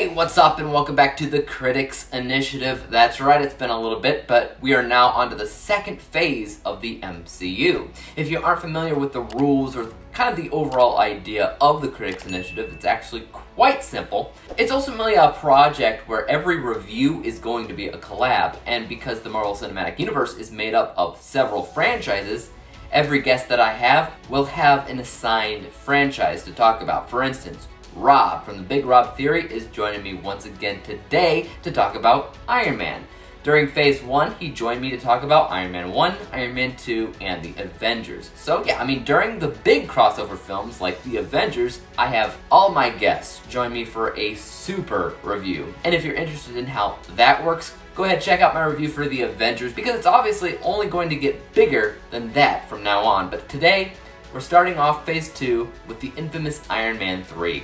Hey, what's up, and welcome back to the Critics Initiative. That's right, it's been a little bit, but we are now onto the second phase of the MCU. If you aren't familiar with the rules or kind of the overall idea of the Critics Initiative, it's actually quite simple. It's ultimately a project where every review is going to be a collab, and because the Marvel Cinematic Universe is made up of several franchises, every guest that I have will have an assigned franchise to talk about. For instance, Rob from the Big Rob Theory is joining me once again today to talk about Iron Man. During Phase 1, he joined me to talk about Iron Man 1, Iron Man 2, and the Avengers. So yeah, during the big crossover films like the Avengers, I have all my guests join me for a super review. And if you're interested in how that works, go ahead and check out my review for the Avengers, because it's obviously only going to get bigger than that from now on. But today, we're starting off Phase 2 with the infamous Iron Man 3.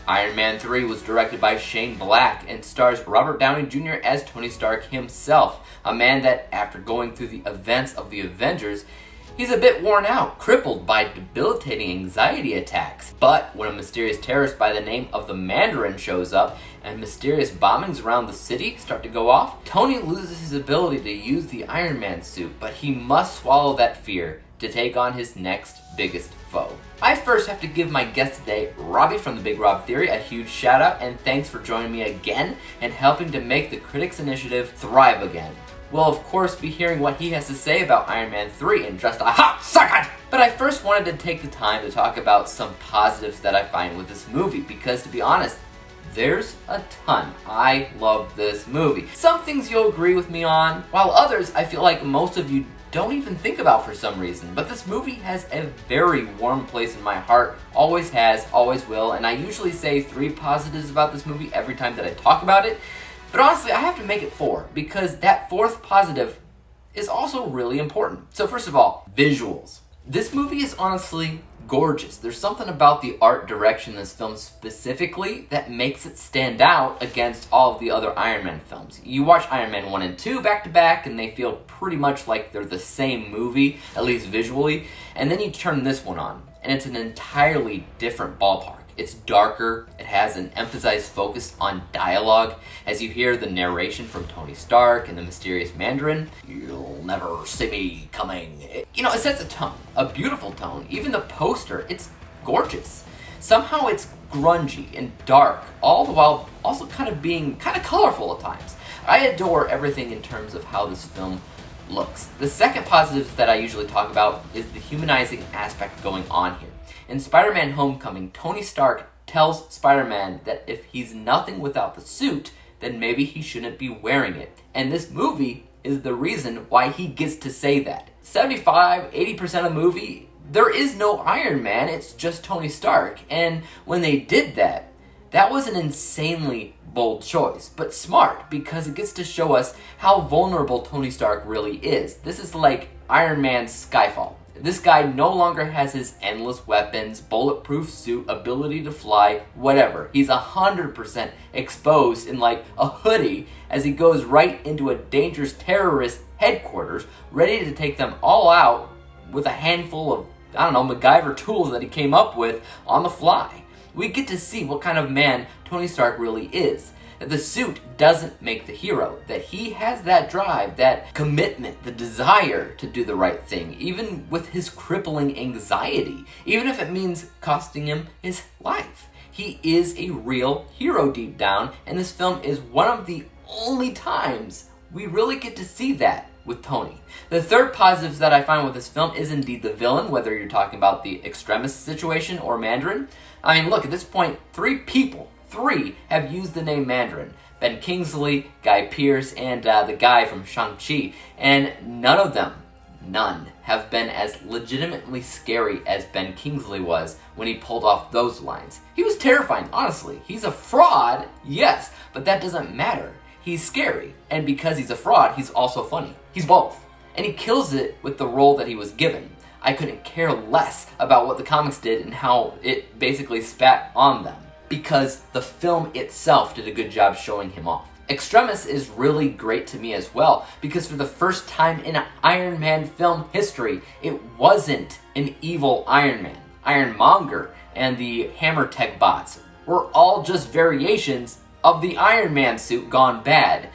Iron Man 3 was directed by Shane Black and stars Robert Downey Jr. as Tony Stark himself, a man that, after going through the events of the Avengers, he's a bit worn out, crippled by debilitating anxiety attacks. But when a mysterious terrorist by the name of the Mandarin shows up and mysterious bombings around the city start to go off, Tony loses his ability to use the Iron Man suit, but he must swallow that fear to take on his next biggest foe. I first have to give my guest today, Robbie from the Big Rob Theory, a huge shout out and thanks for joining me again and helping to make the Critics Initiative thrive again. We'll of course be hearing what he has to say about Iron Man 3 in just a hot second! But I first wanted to take the time to talk about some positives that I find with this movie, because to be honest, there's a ton. I love this movie. Some things you'll agree with me on, while others I feel like most of you don't even think about for some reason. But this movie has a very warm place in my heart, always has, always will, and I usually say 3 positives about this movie every time that I talk about it. But honestly, I have to make it 4, because that 4th positive is also really important. So first of all, visuals. This movie is honestly gorgeous. There's something about the art direction in this film specifically that makes it stand out against all of the other Iron Man films. You watch Iron Man 1 and 2 back to back and they feel pretty much like they're the same movie, at least visually, and then you turn this one on and it's an entirely different ballpark. It's darker, it has an emphasized focus on dialogue, as you hear the narration from Tony Stark and the mysterious Mandarin. You'll never see me coming. It sets a tone, a beautiful tone. Even the poster, it's gorgeous. Somehow it's grungy and dark, all the while also being kind of colorful at times. I adore everything in terms of how this film looks. The second positive that I usually talk about is the humanizing aspect going on here. In Spider-Man Homecoming, Tony Stark tells Spider-Man that if he's nothing without the suit, then maybe he shouldn't be wearing it. And this movie is the reason why he gets to say that. 75-80% of the movie, there is no Iron Man, it's just Tony Stark. And when they did that, that was an insanely bold choice, but smart, because it gets to show us how vulnerable Tony Stark really is. This is like Iron Man's Skyfall. This guy no longer has his endless weapons, bulletproof suit, ability to fly, whatever. He's 100% exposed in like a hoodie as he goes right into a dangerous terrorist headquarters, ready to take them all out with a handful of, MacGyver tools that he came up with on the fly. We get to see what kind of man Tony Stark really is. That the suit doesn't make the hero, that he has that drive, that commitment, the desire to do the right thing, even with his crippling anxiety, even if it means costing him his life. He is a real hero deep down, and this film is one of the only times we really get to see that with Tony. The third positive that I find with this film is indeed the villain, whether you're talking about the Extremis situation or Mandarin. Look, at this point, 3 have used the name Mandarin. Ben Kingsley, Guy Pearce, and the guy from Shang-Chi. And none have been as legitimately scary as Ben Kingsley was when he pulled off those lines. He was terrifying, honestly. He's a fraud, yes, but that doesn't matter. He's scary, and because he's a fraud, he's also funny. He's both. And he kills it with the role that he was given. I couldn't care less about what the comics did and how it basically spat on them, because the film itself did a good job showing him off. Extremis is really great to me as well, because for the first time in Iron Man film history, it wasn't an evil Iron Man. Ironmonger and the Hammer Tech bots were all just variations of the Iron Man suit gone bad.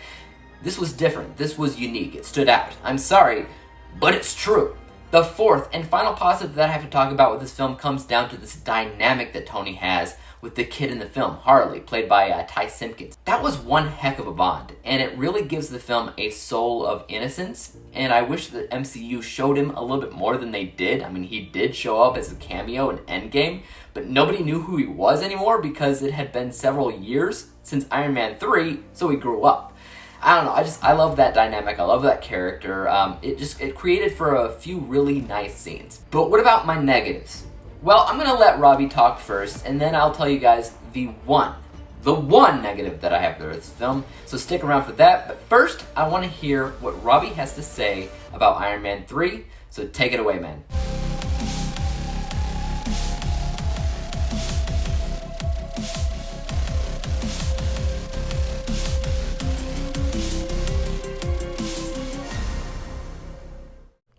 This was different. This was unique. It stood out. I'm sorry, but it's true. The fourth and final positive that I have to talk about with this film comes down to this dynamic that Tony has with the kid in the film, Harley, played by Ty Simpkins. That was one heck of a bond, and it really gives the film a soul of innocence, and I wish the MCU showed him a little bit more than they did. I mean, he did show up as a cameo in Endgame, but nobody knew who he was anymore because it had been several years since Iron Man 3, so he grew up. I don't know, I love that dynamic, I love that character. It created for a few really nice scenes. But what about my negatives? Well, I'm gonna let Robbie talk first, and then I'll tell you guys the one negative that I have for this film, so stick around for that. But first, I want to hear what Robbie has to say about Iron Man 3, so take it away, man.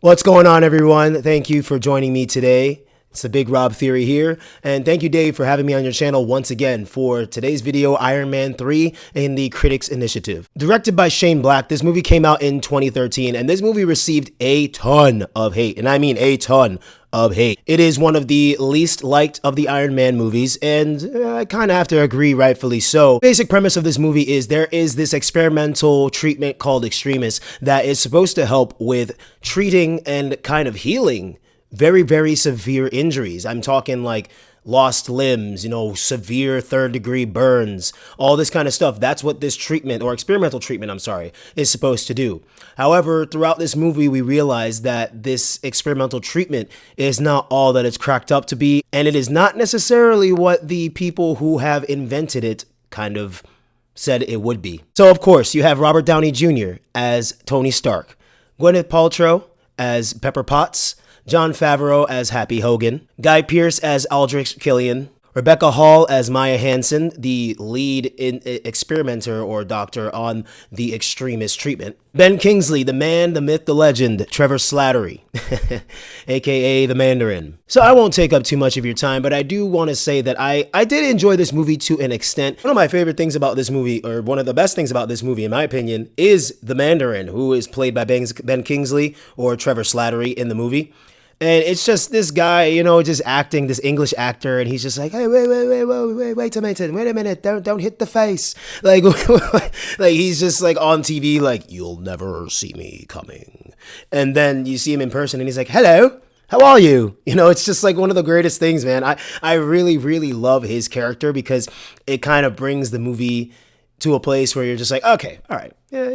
What's going on, everyone? Thank you for joining me today. It's the Big Rob Theory here, and thank you, Dave, for having me on your channel once again for today's video, Iron Man 3 in the Critics Initiative. Directed by Shane Black, this movie came out in 2013, and this movie received a ton of hate, and I mean a ton of hate. It is one of the least liked of the Iron Man movies, and I kind of have to agree, rightfully so. Basic premise of this movie is there is this experimental treatment called Extremis that is supposed to help with treating and kind of healing very, very severe injuries. I'm talking like lost limbs, severe third-degree burns, all this kind of stuff. That's what this treatment, or experimental treatment, is supposed to do. However, throughout this movie, we realize that this experimental treatment is not all that it's cracked up to be, and it is not necessarily what the people who have invented it kind of said it would be. So, of course, you have Robert Downey Jr. as Tony Stark, Gwyneth Paltrow as Pepper Potts, Jon Favreau as Happy Hogan, Guy Pearce as Aldrich Killian, Rebecca Hall as Maya Hansen, the lead experimenter or doctor on the Extremis treatment, Ben Kingsley, the man, the myth, the legend, Trevor Slattery, aka the Mandarin. So I won't take up too much of your time, but I do want to say that I did enjoy this movie to an extent. One of my favorite things about this movie, or one of the best things about this movie in my opinion, is the Mandarin, who is played by Ben Kingsley or Trevor Slattery in the movie. And it's just this guy, just acting, this English actor, and he's just like, hey, wait a minute, don't hit the face. Like, like he's just like on TV, like, you'll never see me coming. And then you see him in person, and he's like, hello, how are you? It's just like one of the greatest things, man. I really, really love his character because it kind of brings the movie to a place where you're just like, okay, all right, yeah,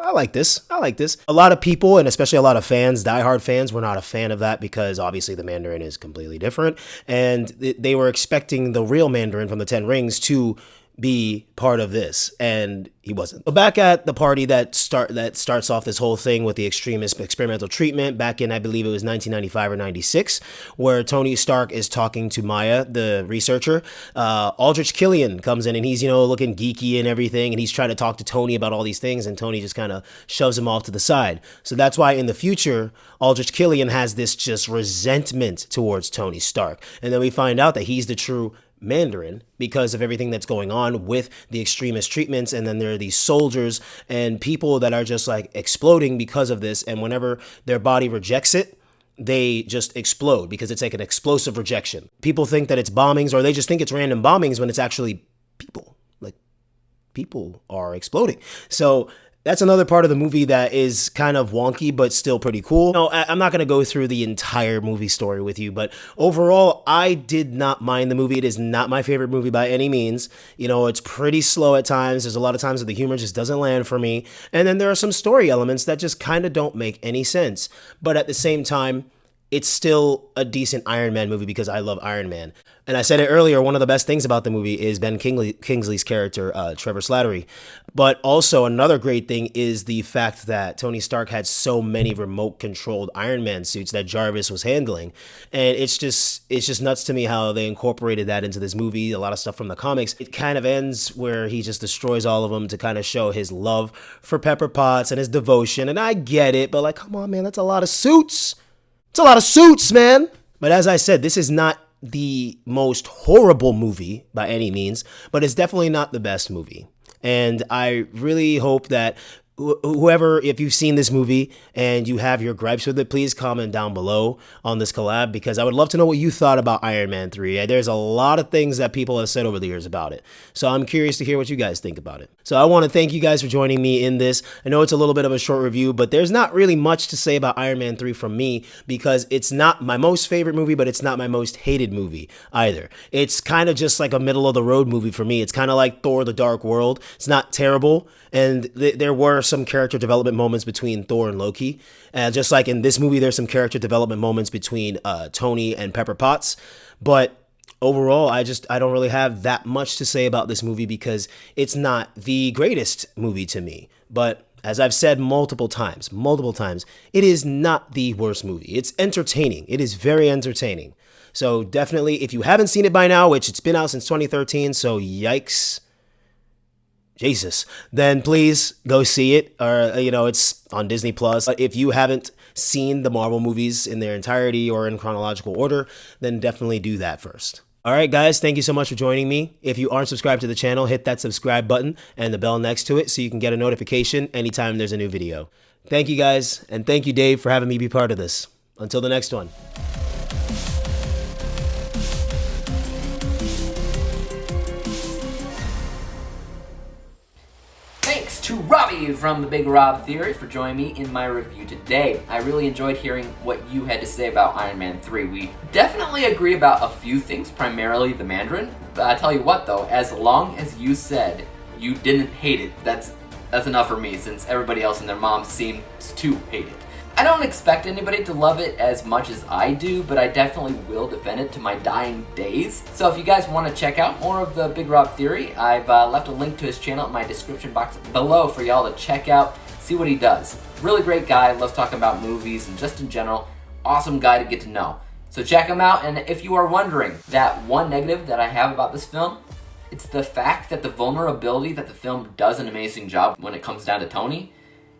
I like this. A lot of people, and especially a lot of fans, diehard fans, were not a fan of that because obviously the Mandarin is completely different, and they were expecting the real Mandarin from the Ten Rings to be part of this, and he wasn't. But back at the party that starts off this whole thing with the Extremis experimental treatment back in, I believe it was 1995 or 96, where Tony Stark is talking to Maya, the researcher. Aldrich Killian comes in, and he's, looking geeky and everything, and he's trying to talk to Tony about all these things, and Tony just kind of shoves him off to the side. So that's why in the future, Aldrich Killian has this just resentment towards Tony Stark. And then we find out that he's the true Mandarin because of everything that's going on with the Extremis treatments, and then there are these soldiers and people that are just like exploding because of this, and whenever their body rejects it, they just explode because it's like an explosive rejection. People think that it's bombings, or they just think it's random bombings when it's actually people. Like, people are exploding. So that's another part of the movie that is kind of wonky, but still pretty cool. No, I'm not going to go through the entire movie story with you, but overall, I did not mind the movie. It is not my favorite movie by any means. It's pretty slow at times. There's a lot of times that the humor just doesn't land for me. And then there are some story elements that just kind of don't make any sense. But at the same time, it's still a decent Iron Man movie because I love Iron Man. And I said it earlier, one of the best things about the movie is Ben Kingsley's character, Trevor Slattery. But also another great thing is the fact that Tony Stark had so many remote-controlled Iron Man suits that Jarvis was handling. And it's just nuts to me how they incorporated that into this movie, a lot of stuff from the comics. It kind of ends where he just destroys all of them to kind of show his love for Pepper Potts and his devotion. And I get it, but like, come on, man, that's a lot of suits. It's a lot of suits, man. But as I said, this is not the most horrible movie by any means, but it's definitely not the best movie. And I really hope that whoever, if you've seen this movie and you have your gripes with it, please comment down below on this collab, because I would love to know what you thought about Iron Man 3. There's a lot of things that people have said over the years about it, so I'm curious to hear what you guys think about it. So I want to thank you guys for joining me in this. I know it's a little bit of a short review, but there's not really much to say about Iron Man 3 from me, because it's not my most favorite movie, but it's not my most hated movie either. It's kind of just like a middle of the road movie for me. It's kind of like Thor: The Dark World. It's not terrible, and there were some character development moments between Thor and Loki. Just like in this movie, there's some character development moments between Tony and Pepper Potts. But overall, I don't really have that much to say about this movie, because it's not the greatest movie to me. But as I've said multiple times, it is not the worst movie. It's entertaining. It is very entertaining. So definitely, if you haven't seen it by now, which it's been out since 2013, so yikes, Jesus, then please go see it. Or, it's on Disney Plus. If you haven't seen the Marvel movies in their entirety or in chronological order, then definitely do that first. All right, guys, thank you so much for joining me. If you aren't subscribed to the channel, hit that subscribe button and the bell next to it so you can get a notification anytime there's a new video. Thank you, guys, and thank you, Dave, for having me be part of this. Until the next one. Thanks to Robbie from The Big Rob Theory for joining me in my review today. I really enjoyed hearing what you had to say about Iron Man 3. We definitely agree about a few things, primarily the Mandarin. But I tell you what though, as long as you said you didn't hate it, that's enough for me, since everybody else and their mom seems to hate it. I don't expect anybody to love it as much as I do, but I definitely will defend it to my dying days. So if you guys want to check out more of the Big Rob Theory, I've left a link to his channel in my description box below for y'all to check out, see what he does. Really great guy, loves talking about movies and just in general, awesome guy to get to know. So check him out, and if you are wondering, that one negative that I have about this film, it's the fact that the vulnerability that the film does an amazing job when it comes down to Tony,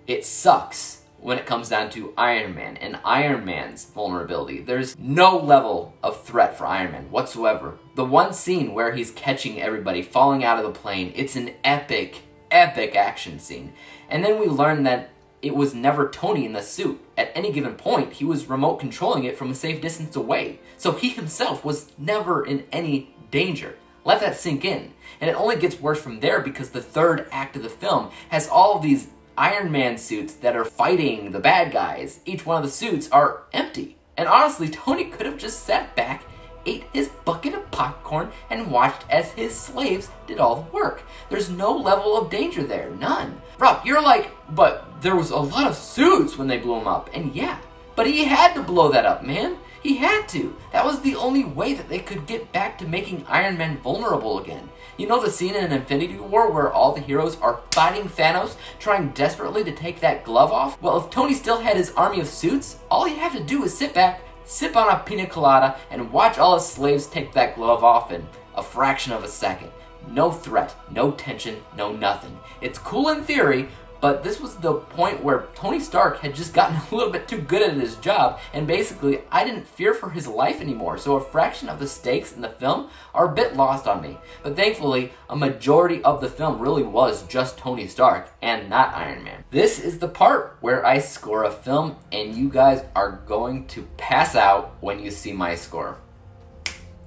it sucks when it comes down to Iron Man and Iron Man's vulnerability. There's no level of threat for Iron Man whatsoever. The one scene where he's catching everybody falling out of the plane, it's an epic action scene. And then we learn that it was never Tony in the suit. At any given point, he was remote controlling it from a safe distance away. So he himself was never in any danger. Let that sink in. And it only gets worse from there, because the third act of the film has all of these Iron Man suits that are fighting the bad guys. Each one of the suits are empty. And honestly, Tony could have just sat back, ate his bucket of popcorn, and watched as his slaves did all the work. There's no level of danger there, none. Rob, you're like, but there was a lot of suits when they blew him up. And yeah, but he had to blow that up, man. He had to. That was the only way that they could get back to making Iron Man vulnerable again. You know the scene in Infinity War where all the heroes are fighting Thanos, trying desperately to take that glove off? Well, if Tony still had his army of suits, all he had to do was sit back, sip on a pina colada, and watch all his slaves take that glove off in a fraction of a second. No threat, no tension, no nothing. It's cool in theory, but this was the point where Tony Stark had just gotten a little bit too good at his job, and basically I didn't fear for his life anymore, so a fraction of the stakes in the film are a bit lost on me. But thankfully, a majority of the film really was just Tony Stark and not Iron Man. This is the part where I score a film, and you guys are going to pass out when you see my score.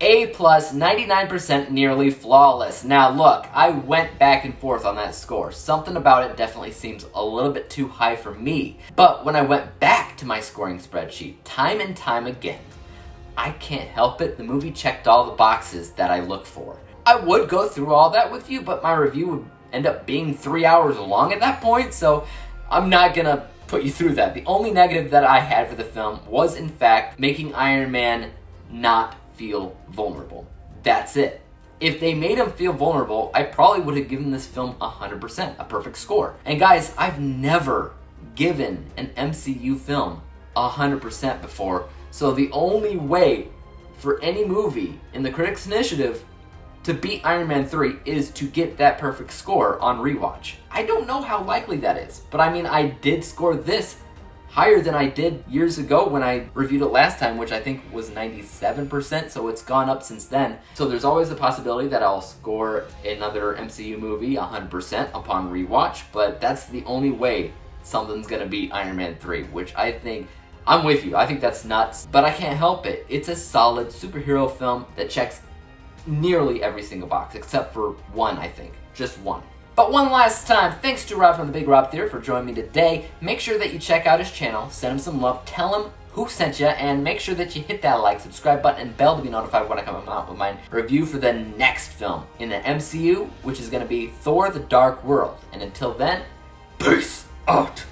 A+, 99% nearly flawless. Now look, I went back and forth on that score. Something about it definitely seems a little bit too high for me. But when I went back to my scoring spreadsheet, time and time again, I can't help it, the movie checked all the boxes that I look for. I would go through all that with you, but my review would end up being 3 hours long at that point, so I'm not gonna put you through that. The only negative that I had for the film was, in fact, making Iron Man not feel vulnerable. That's it. If they made him feel vulnerable, I probably would have given this film 100%, a perfect score. And guys, I've never given an MCU film 100% before, so the only way for any movie in the Critics Initiative to beat Iron Man 3 is to get that perfect score on rewatch. I don't know how likely that is, but I mean, I did score this higher than I did years ago when I reviewed it last time, which I think was 97%, so it's gone up since then. So there's always a possibility that I'll score another MCU movie 100% upon rewatch, but that's the only way something's gonna beat Iron Man 3, which I think, I'm with you, I think that's nuts, but I can't help it. It's a solid superhero film that checks nearly every single box, except for one, I think. Just one. But one last time, thanks to Rob from the Big Rob Theory for joining me today. Make sure that you check out his channel, send him some love, tell him who sent you, and make sure that you hit that like, subscribe button, and bell to be notified when I come out with my review for the next film in the MCU, which is going to be Thor: The Dark World. And until then, peace out!